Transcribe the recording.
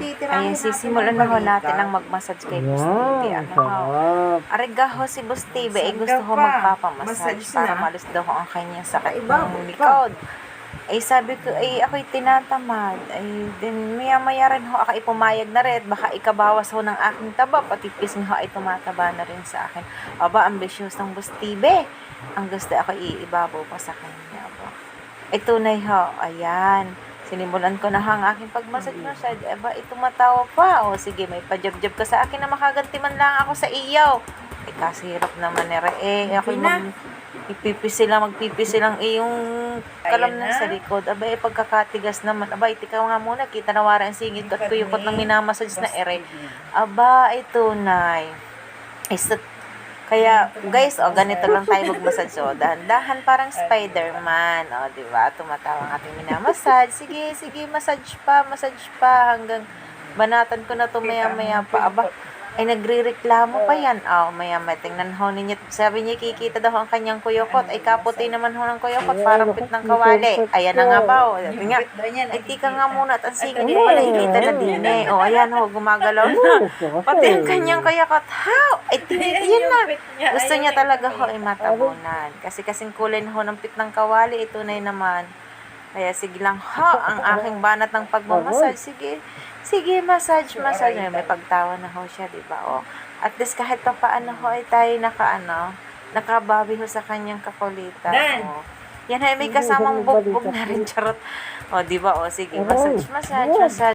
Ayan, sisimulan na ho natin ang mag-massage kay Boss TV. Ano ho? Ariga ho si Boss TV ay gusto ho magpapamassage para malis daw ho ang kanyang sakit ng likod. Ay sabi ko, ay ako'y tinatamad. Ay din maya-maya rin ho ako ipumayag na rin. Baka ikabawas ho ng aking taba. Pati pising ho ay tumataba na rin sa akin. Aba, ambitious ng Boss TV. Ang gusto ako iibabaw pa sa kanya. Aba. Ay tunay ho. Ayan. Sinimulan ko na ang aking pagmassage. Aba, tumatawa pa. O sige, may pajab-jab ka sa akin na makaganti man lang ako sa iyo. Ay kasi hirap naman ako'y magpipisi lang iyong kalam na sa likod. Aba, pagkakatigas naman. Aba, tika nga muna. Kita na wala ang singit ko at kuyukot ng minamassage na Aba, tunay. Kaya, guys, ganito lang tayo mag-massage. Dahan-dahan parang Spider-Man. Diba? Tumatawa ang ating minamassage. Sige, massage pa, hanggang banatan ko na to maya-maya pa. Aba, ay nagre-reklamo pa yan. Maya-maya, tingnan ho ninyo. Sabi niya, kikita daw ang kanyang kuyokot. Ay, kaputi naman ho ng kuyokot. Parang pit ng kawali. Ayan na nga ba, Sabi nga, ay, tika nga muna at ang singit mo. Wala, ikita na din ayan ho, gumagalaw na. Pati ang kanyang kuyokot. Ay, yan na. Gusto niya talaga ho, ay matabunan. Kasi kasing kulay ho ng pit ng kawali. Ito na naman. Kaya sige lang ho, ang aking banat ng pagmamassage. Sige, massage. May pagtawa na ho siya, diba? At least kahit pa paano ho ay tayo nakabawi ho sa kanyang kakulitan. Yan ay may kasamang bugbog na rin, charot. Diba? Sige, massage.